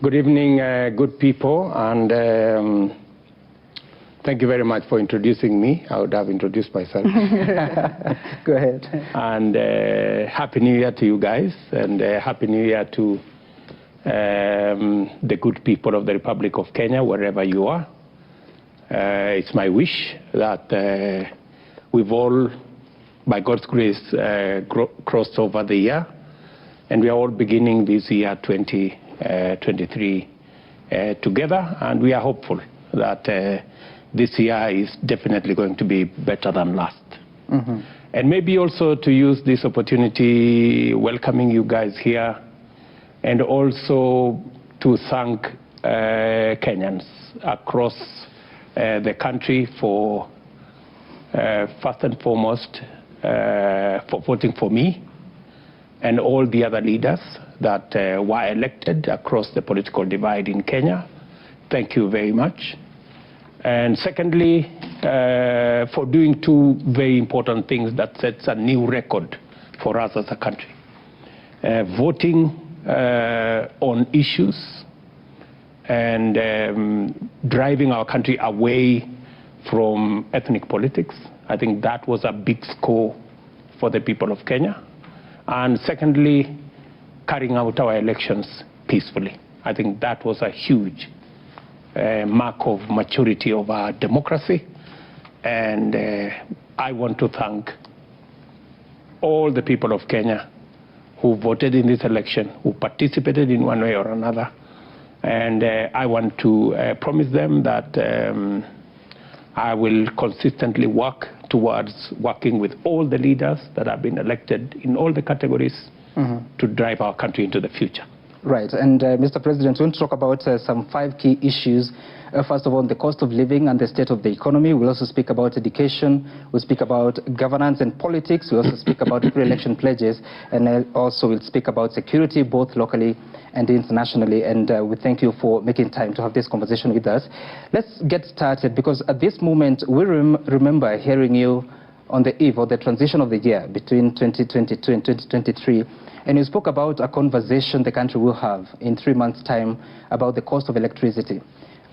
Good evening, good people, and thank you very much for introducing me. I would have introduced myself. Go ahead. And Happy New Year to you guys, and Happy New Year to the good people of the Republic of Kenya, wherever you are. It's my wish that we've all, by God's grace, crossed over the year, and we are all beginning this year 2023 together, and we are hopeful that this year is definitely going to be better than last. Mm-hmm. And maybe also to use this opportunity welcoming you guys here, and also to thank Kenyans across the country for first and foremost for voting for me and all the other leaders that were elected across the political divide in Kenya. Thank you very much. And secondly, for doing two very important things that sets a new record for us as a country. Voting on issues and driving our country away from ethnic politics. I think that was a big score for the people of Kenya. And secondly, carrying out our elections peacefully. I think that was a huge mark of maturity of our democracy. And I want to thank all the people of Kenya who voted in this election, who participated in one way or another. And I want to promise them that I will consistently work towards working with all the leaders that have been elected in all the categories to drive our country into the future. Right, and Mr. President, we want to talk about some 5 key issues. First of all, the cost of living and the state of the economy. We'll also speak about education. We'll speak about governance and politics. We'll also speak about pre-election pledges. And also we'll speak about security, both locally and internationally. And we thank you for making time to have this conversation with us. Let's get started, because at this moment, we remember hearing you on the eve of the transition of the year between 2022 and 2023. And you spoke about a conversation the country will have in 3 months' time about the cost of electricity.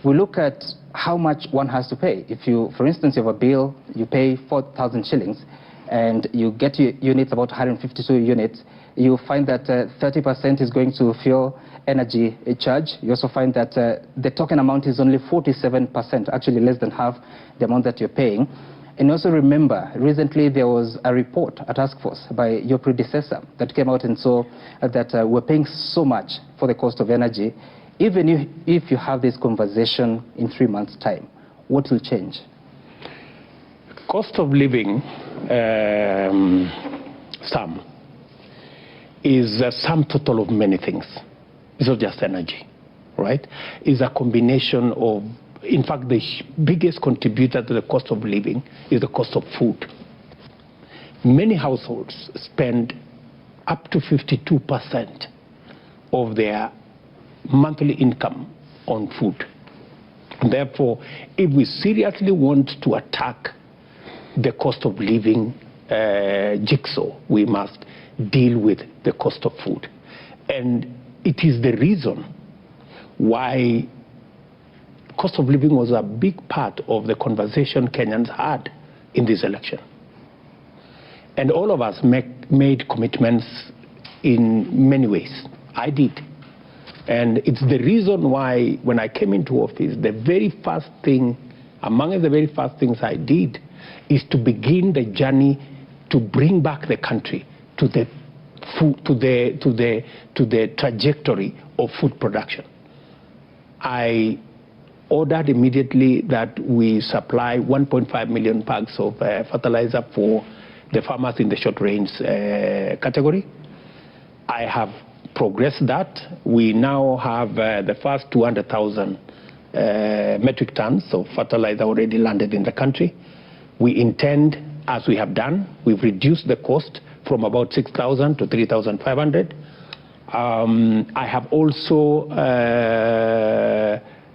We look at how much one has to pay. If you, for instance, you have a bill, you pay 4,000 shillings, and you get your units, about 152 units, you find that 30% is going to fuel energy charge. You also find that the token amount is only 47%, actually less than half the amount that you're paying. And also remember, recently there was a report, a task force by your predecessor that came out and saw that we're paying so much for the cost of energy. Even if you have this conversation in 3 months' time, what will change? Cost of living, Sam, is a sum total of many things. It's not just energy, right? It's a combination of, in fact, the biggest contributor to the cost of living is the cost of food. Many households spend up to 52% of their monthly income on food. Therefore, if we seriously want to attack the cost of living jigsaw, we must deal with the cost of food. And it is the reason why cost of living was a big part of the conversation Kenyans had in this election. And all of us made commitments in many ways. I did. And it's the reason why when I came into office, the very first thing, among the very first things I did, is to begin the journey to bring back the country to the trajectory of food production. I ordered immediately that we supply 1.5 million bags of fertilizer for the farmers in the short range category. I have progressed that. We now have the first 200,000 metric tons of fertilizer already landed in the country. We intend, as we have done, we've reduced the cost from about 6,000 to 3,500. I have also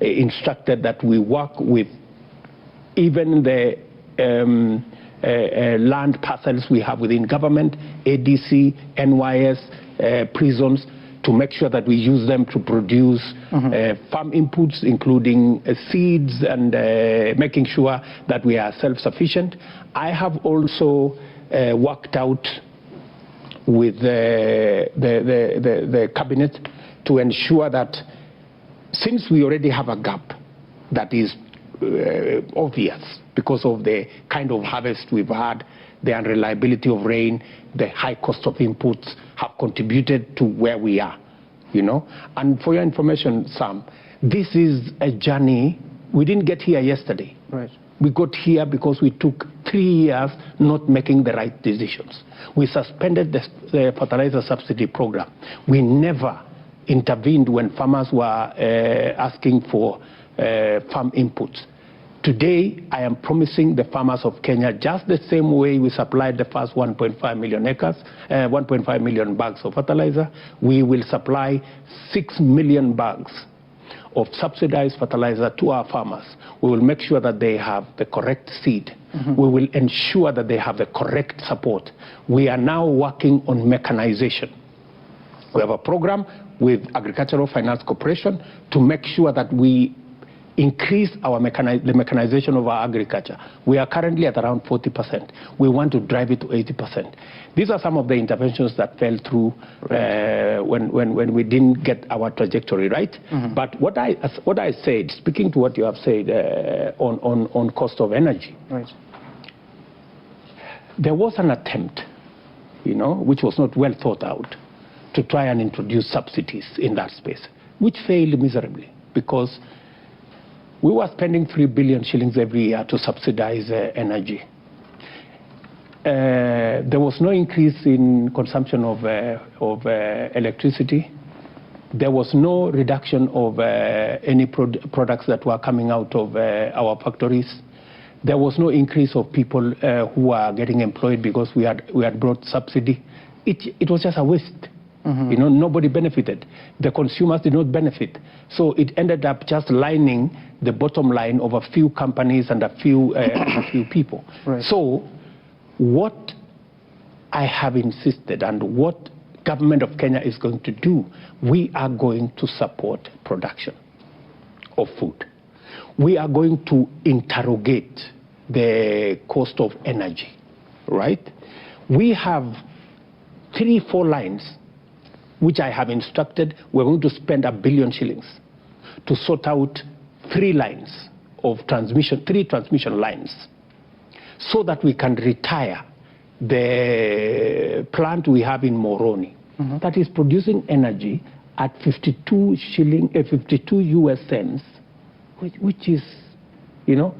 instructed that we work with even the land parcels we have within government, ADC, NYS, prisons, to make sure that we use them to produce farm inputs, including seeds, and making sure that we are self-sufficient. I have also worked out with the cabinet to ensure that, since we already have a gap that is obvious because of the kind of harvest we've had, the unreliability of rain, the high cost of inputs have contributed to where we are, you know. And for your information, Sam, this is a journey. We didn't get here yesterday. Right. We got here because we took 3 years not making the right decisions. We suspended the fertilizer subsidy program. We never intervened when farmers were asking for farm inputs. Today, I am promising the farmers of Kenya, just the same way we supplied the first 1.5 million acres, 1.5 million bags of fertilizer, we will supply 6 million bags of subsidized fertilizer to our farmers. We will make sure that they have the correct seed. We will ensure that they have the correct support. We are now working on mechanization. We have a program with Agricultural Finance Corporation to make sure that we increase the mechanization of our agriculture. We are currently at around 40%. We want to drive it to 80%. These are some of the interventions that fell through when we didn't get our trajectory right. But what I said, speaking to what you have said on cost of energy, there was an attempt, you know, which was not well thought out, to try and introduce subsidies in that space, which failed miserably, because we were spending 3 billion shillings every year to subsidize energy. There was no increase in consumption of electricity. There was no reduction of any products that were coming out of our factories. There was no increase of people who are getting employed because we had brought subsidy. It was just a waste. You know, nobody benefited. The consumers did not benefit. So it ended up just lining the bottom line of a few companies and a few people. So what I have insisted, and what government of Kenya is going to do, we are going to support production of food. We are going to interrogate the cost of energy, right? We have 3-4 lines which I have instructed. We're going to spend 1 billion shillings to sort out 3 lines of transmission, 3 transmission lines, so that we can retire the plant we have in Moroni that is producing energy at 52 US cents, which is, you know,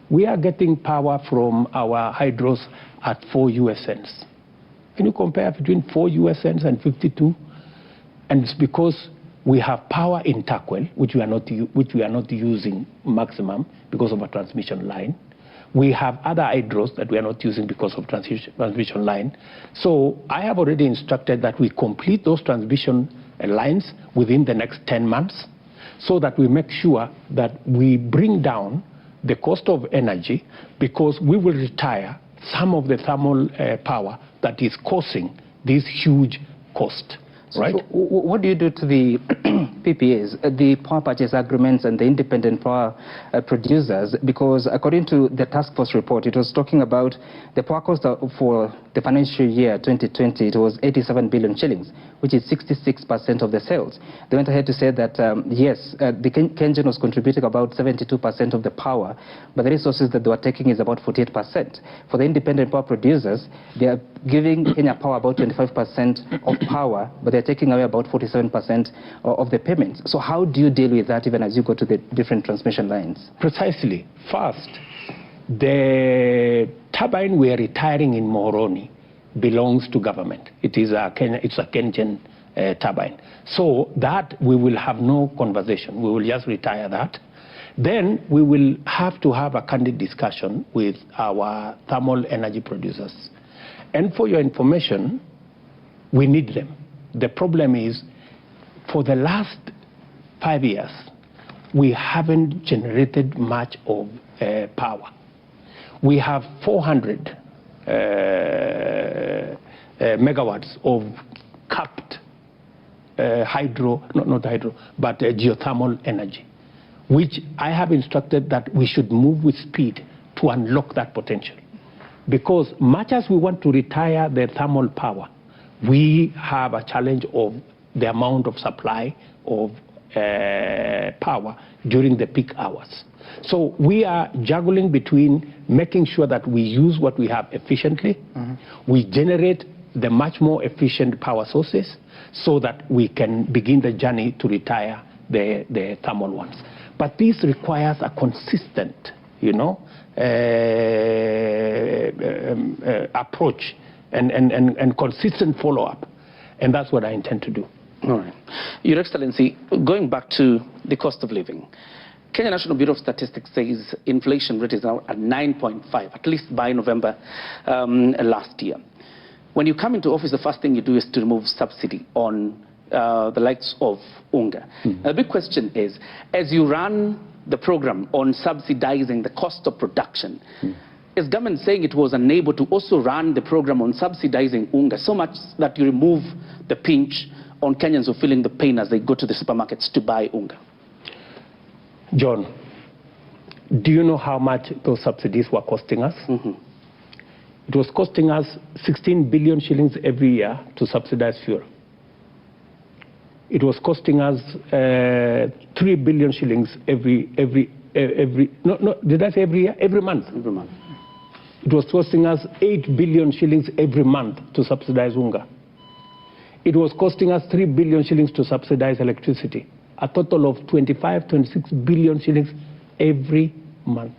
we are getting power from our hydros at 4 US cents. Can you compare between 4 US cents and 52? And it's because we have power in Takwel, which we are not using maximum because of a transmission line. We have other hydros that we are not using because of transmission line. So I have already instructed that we complete those transmission lines within the next 10 months, so that we make sure that we bring down the cost of energy, because we will retire some of the thermal power that is causing this huge cost. Right. So what do you do to the PPAs, the power purchase agreements, and the independent power producers? Because according to the task force report, it was talking about the power cost for the financial year 2020, it was 87 billion shillings, which is 66% of the sales. They went ahead to say that, yes, the Kenyan was contributing about 72% of the power, but the resources that they were taking is about 48%. For the independent power producers, they are giving Kenya Power about 25% of power, but they're taking away about 47% of the payments. So how do you deal with that, even as you go to the different transmission lines? Precisely. First, the turbine we are retiring in Moroni belongs to government. It's a Kenyan turbine. So that we will have no conversation. We will just retire that. Then we will have to have a candid discussion with our thermal energy producers. And for your information, we need them. The problem is, for the last 5 years, we haven't generated much of power. We have 400 megawatts of capped geothermal energy, which I have instructed that we should move with speed to unlock that potential. Because much as we want to retire the thermal power, we have a challenge of the amount of supply of power during the peak hours. So we are juggling between making sure that we use what we have efficiently, we generate the much more efficient power sources so that we can begin the journey to retire the thermal ones. But this requires a consistent, approach and consistent follow-up. And that's what I intend to do. All right. Your Excellency, going back to the cost of living, Kenya National Bureau of Statistics says inflation rate is now at 9.5, at least by November last year. When you come into office, the first thing you do is to remove subsidy on the likes of unga. The big question is, as you run the program on subsidizing the cost of production, is government saying it was unable to also run the program on subsidizing unga so much that you remove the pinch on Kenyans who are feeling the pain as they go to the supermarkets to buy unga? John, do you know how much those subsidies were costing us? It was costing us 16 billion shillings every year to subsidize fuel. It was costing us 3 billion shillings every did I say every year? Every month. Every month. It was costing us 8 billion shillings every month to subsidize unga. It was costing us 3 billion shillings to subsidize electricity. A total of 26 billion shillings every month.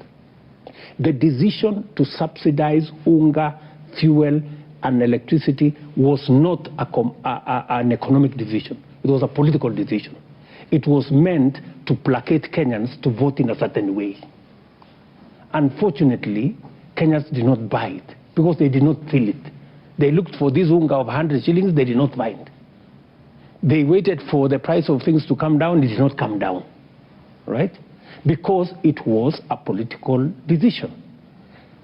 The decision to subsidize unga, fuel, and electricity was not an economic decision. It was a political decision. It was meant to placate Kenyans to vote in a certain way. Unfortunately, Kenyans did not buy it because they did not feel it. They looked for this unga of 100 shillings, they did not find. They waited for the price of things to come down, it did not come down, right? Because it was a political decision.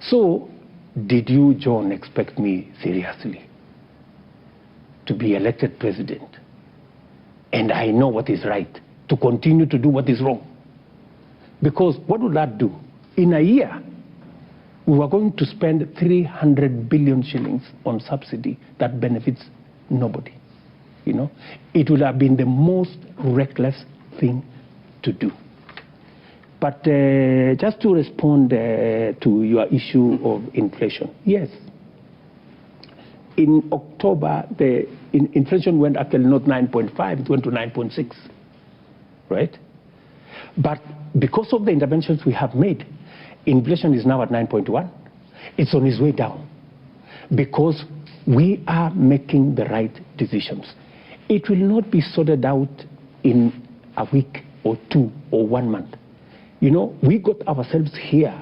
So, did you, John, expect me seriously to be elected president? And I know what is right, to continue to do what is wrong. Because what would that do? In a year, we were going to spend 300 billion shillings on subsidy that benefits nobody. It would have been the most reckless thing to do. But just to respond to your issue of inflation, yes. In October, the inflation went actually not 9.5, it went to 9.6, right? But because of the interventions we have made, inflation is now at 9.1. It's on its way down because we are making the right decisions. It will not be sorted out in a week or two or 1 month. We got ourselves here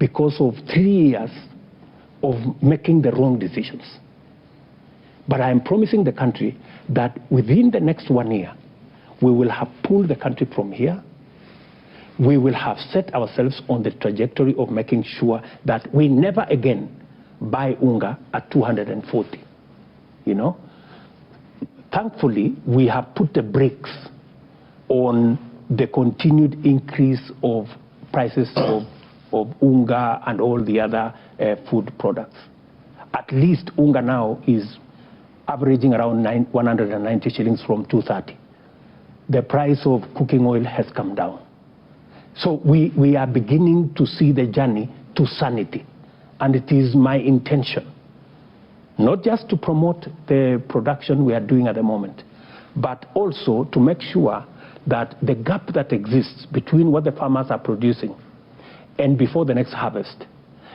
because of 3 years of making the wrong decisions. But I am promising the country that within the next 1 year, we will have pulled the country from here. We will have set ourselves on the trajectory of making sure that we never again buy unga at 240. Thankfully, we have put the brakes on the continued increase of prices of unga and all the other food products. At least unga now is averaging around 190 shillings from 230. The price of cooking oil has come down. So we are beginning to see the journey to sanity. And it is my intention, not just to promote the production we are doing at the moment, but also to make sure that the gap that exists between what the farmers are producing and before the next harvest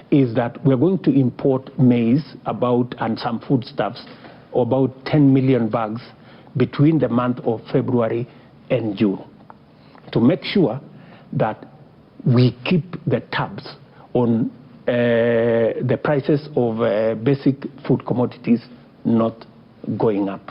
is that we're going to import maize and some foodstuffs, about 10 million bags between the month of February and June, to make sure that we keep the tabs on the prices of basic food commodities not going up.